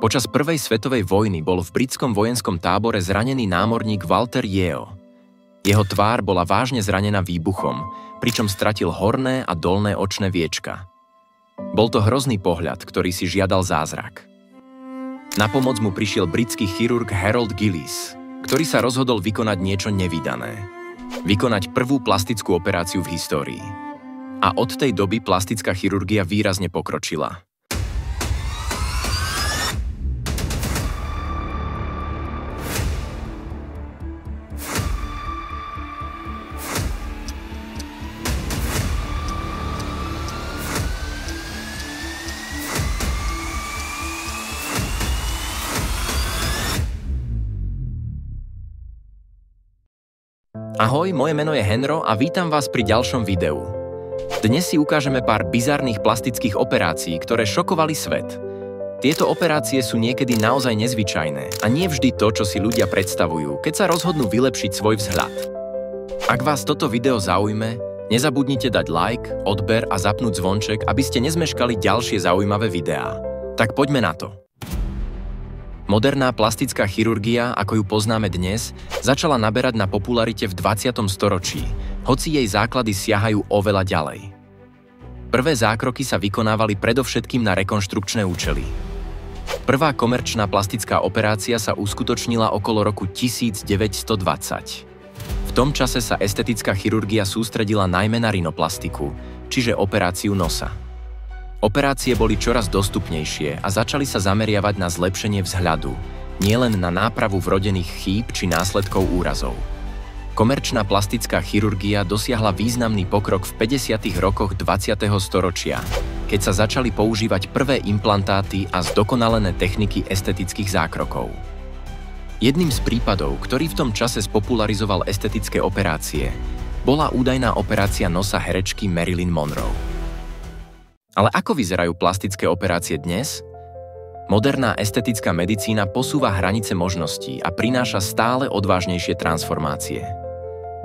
Počas prvej svetovej vojny bol v britskom vojenskom tábore zranený námorník Walter Yeo. Jeho tvár bola vážne zranená výbuchom, pričom stratil horné a dolné očné viečka. Bol to hrozný pohľad, ktorý si žiadal zázrak. Na pomoc mu prišiel britský chirurg Harold Gillis, ktorý sa rozhodol vykonať niečo nevídané. Vykonať prvú plastickú operáciu v histórii. A od tej doby plastická chirurgia výrazne pokročila. Ahoj, moje meno je Henro a vítam vás pri ďalšom videu. Dnes si ukážeme pár bizarných plastických operácií, ktoré šokovali svet. Tieto operácie sú niekedy naozaj nezvyčajné a nie vždy to, čo si ľudia predstavujú, keď sa rozhodnú vylepšiť svoj vzhľad. Ak vás toto video zaujme, nezabudnite dať like, odber a zapnúť zvonček, aby ste nezmeškali ďalšie zaujímavé videá. Tak poďme na to. Moderná plastická chirurgia, ako ju poznáme dnes, začala naberať na popularite v 20. storočí, hoci jej základy siahajú oveľa ďalej. Prvé zákroky sa vykonávali predovšetkým na rekonštrukčné účely. Prvá komerčná plastická operácia sa uskutočnila okolo roku 1920. V tom čase sa estetická chirurgia sústredila najmä na rinoplastiku, čiže operáciu nosa. Operácie boli čoraz dostupnejšie a začali sa zameriavať na zlepšenie vzhľadu, nielen na nápravu vrodených chýb či následkov úrazov. Komerčná plastická chirurgia dosiahla významný pokrok v 50. rokoch 20. storočia, keď sa začali používať prvé implantáty a zdokonalené techniky estetických zákrokov. Jedným z prípadov, ktorý v tom čase spopularizoval estetické operácie, bola údajná operácia nosa herečky Marilyn Monroe. Ale ako vyzerajú plastické operácie dnes? Moderná estetická medicína posúva hranice možností a prináša stále odvážnejšie transformácie.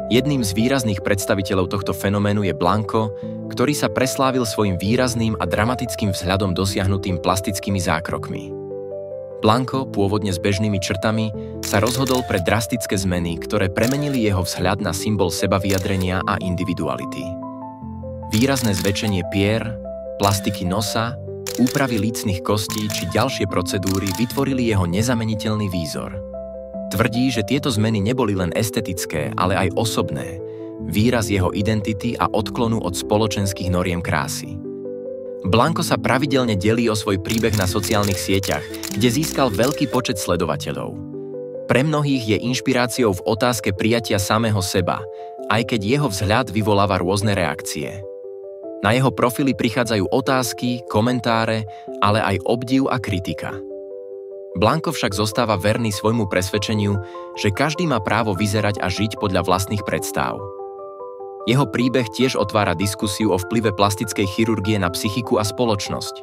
Jedným z výrazných predstaviteľov tohto fenoménu je Blanco, ktorý sa preslávil svojim výrazným a dramatickým vzhľadom dosiahnutým plastickými zákrokmi. Blanco, pôvodne s bežnými črtami, sa rozhodol pre drastické zmeny, ktoré premenili jeho vzhľad na symbol sebavyjadrenia a individuality. Výrazné zväčšenie pier, plastiky nosa, úpravy lícnych kostí či ďalšie procedúry vytvorili jeho nezameniteľný výzor. Tvrdí, že tieto zmeny neboli len estetické, ale aj osobné, výraz jeho identity a odklonu od spoločenských noriem krásy. Blanco sa pravidelne delí o svoj príbeh na sociálnych sieťach, kde získal veľký počet sledovateľov. Pre mnohých je inšpiráciou v otázke prijatia samého seba, aj keď jeho vzhľad vyvoláva rôzne reakcie. Na jeho profily prichádzajú otázky, komentáre, ale aj obdiv a kritika. Blanco však zostáva verný svojmu presvedčeniu, že každý má právo vyzerať a žiť podľa vlastných predstáv. Jeho príbeh tiež otvára diskusiu o vplyve plastickej chirurgie na psychiku a spoločnosť.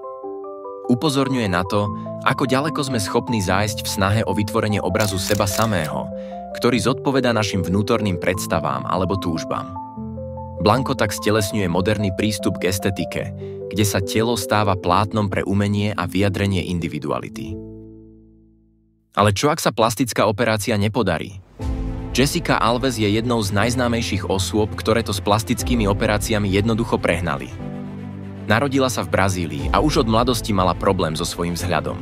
Upozorňuje na to, ako ďaleko sme schopní zájsť v snahe o vytvorenie obrazu seba samého, ktorý zodpovedá našim vnútorným predstavám alebo túžbám. Blanco tak stelesňuje moderný prístup k estetike, kde sa telo stáva plátnom pre umenie a vyjadrenie individuality. Ale čo ak sa plastická operácia nepodarí? Jessica Alves je jednou z najznámejších osôb, ktoré to s plastickými operáciami jednoducho prehnali. Narodila sa v Brazílii a už od mladosti mala problém so svojím vzhľadom.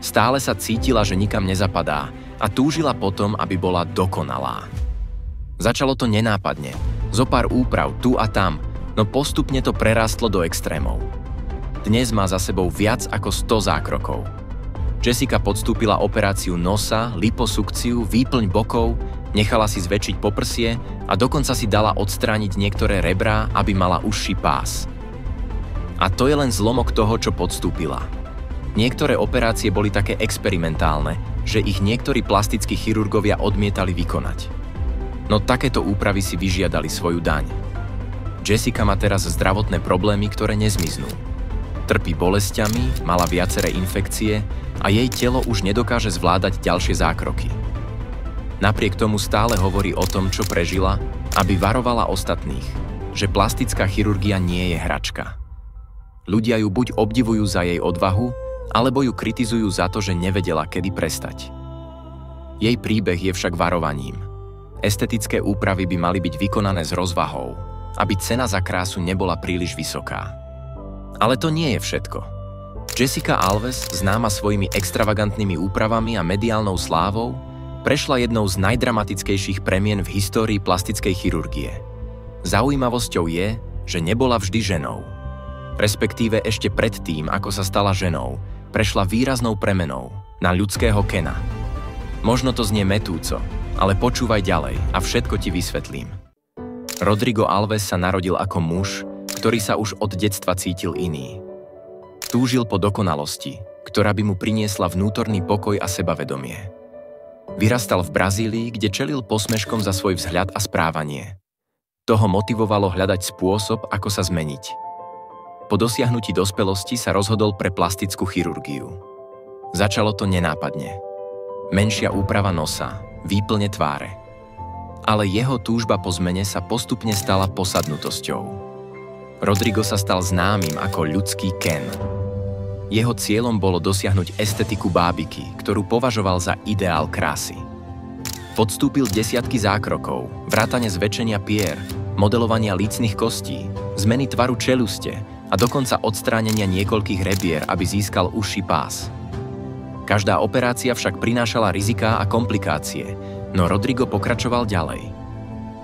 Stále sa cítila, že nikam nezapadá a túžila potom, aby bola dokonalá. Začalo to nenápadne, zo pár úprav tu a tam, no postupne to prerástlo do extrémov. Dnes má za sebou viac ako 100 zákrokov. Jessica podstúpila operáciu nosa, liposukciu, výplň bokov, nechala si zväčšiť poprsie a dokonca si dala odstrániť niektoré rebrá, aby mala užší pás. A to je len zlomok toho, čo podstúpila. Niektoré operácie boli také experimentálne, že ich niektorí plastickí chirurgovia odmietali vykonať. No takéto úpravy si vyžiadali svoju daň. Jessica má teraz zdravotné problémy, ktoré nezmiznú. Trpí bolesťami, mala viaceré infekcie a jej telo už nedokáže zvládať ďalšie zákroky. Napriek tomu stále hovorí o tom, čo prežila, aby varovala ostatných, že plastická chirurgia nie je hračka. Ľudia ju buď obdivujú za jej odvahu, alebo ju kritizujú za to, že nevedela, kedy prestať. Jej príbeh je však varovaním. Estetické úpravy by mali byť vykonané s rozvahou, aby cena za krásu nebola príliš vysoká. Ale to nie je všetko. Jessica Alves, známa svojimi extravagantnými úpravami a mediálnou slávou, prešla jednou z najdramatickejších premien v histórii plastickej chirurgie. Zaujímavosťou je, že nebola vždy ženou. Respektíve ešte predtým, ako sa stala ženou, prešla výraznou premenou na ľudského Kena. Možno to znie mätúco, ale počúvaj ďalej a všetko ti vysvetlím. Rodrigo Alves sa narodil ako muž, ktorý sa už od detstva cítil iný. Túžil po dokonalosti, ktorá by mu priniesla vnútorný pokoj a sebavedomie. Vyrastal v Brazílii, kde čelil posmeškom za svoj vzhľad a správanie. To ho motivovalo hľadať spôsob, ako sa zmeniť. Po dosiahnutí dospelosti sa rozhodol pre plastickú chirurgiu. Začalo to nenápadne. Menšia úprava nosa, výplne tváre. Ale jeho túžba po zmene sa postupne stala posadnutosťou. Rodrigo sa stal známym ako ľudský Ken. Jeho cieľom bolo dosiahnuť estetiku bábiky, ktorú považoval za ideál krásy. Podstúpil desiatky zákrokov, vrátane zväčšenia pier, modelovania lícnych kostí, zmeny tvaru čeluste a dokonca odstránenia niekoľkých rebier, aby získal užší pás. Každá operácia však prinášala riziká a komplikácie, no Rodrigo pokračoval ďalej.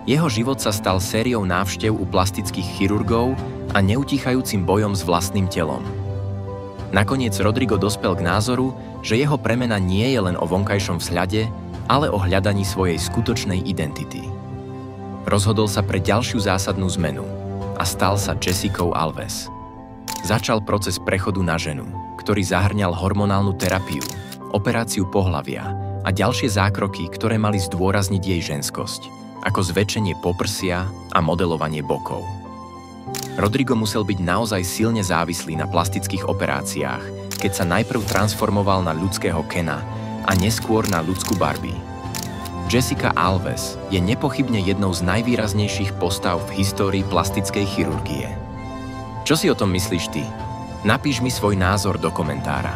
Jeho život sa stal sériou návštev u plastických chirurgov a neutíchajúcim bojom s vlastným telom. Nakoniec Rodrigo dospel k názoru, že jeho premena nie je len o vonkajšom vzhľade, ale o hľadaní svojej skutočnej identity. Rozhodol sa pre ďalšiu zásadnú zmenu a stal sa Jessicou Alves. Začal proces prechodu na ženu, ktorý zahŕňal hormonálnu terapiu, operáciu pohlavia a ďalšie zákroky, ktoré mali zdôrazniť jej ženskosť, ako zväčšenie poprsia a modelovanie bokov. Rodrigo musel byť naozaj silne závislý na plastických operáciách, keď sa najprv transformoval na ľudského Kena a neskôr na ľudskú Barbie. Jessica Alves je nepochybne jednou z najvýraznejších postav v histórii plastickej chirurgie. Čo si o tom myslíš ty? Napíš mi svoj názor do komentára.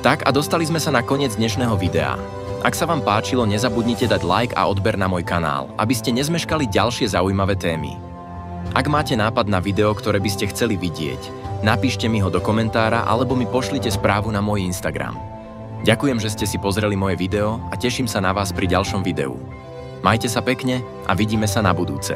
Tak a dostali sme sa na koniec dnešného videa. Ak sa vám páčilo, nezabudnite dať like a odber na môj kanál, aby ste nezmeškali ďalšie zaujímavé témy. Ak máte nápad na video, ktoré by ste chceli vidieť, napíšte mi ho do komentára alebo mi pošlite správu na môj Instagram. Ďakujem, že ste si pozreli moje video a teším sa na vás pri ďalšom videu. Majte sa pekne a vidíme sa na budúce.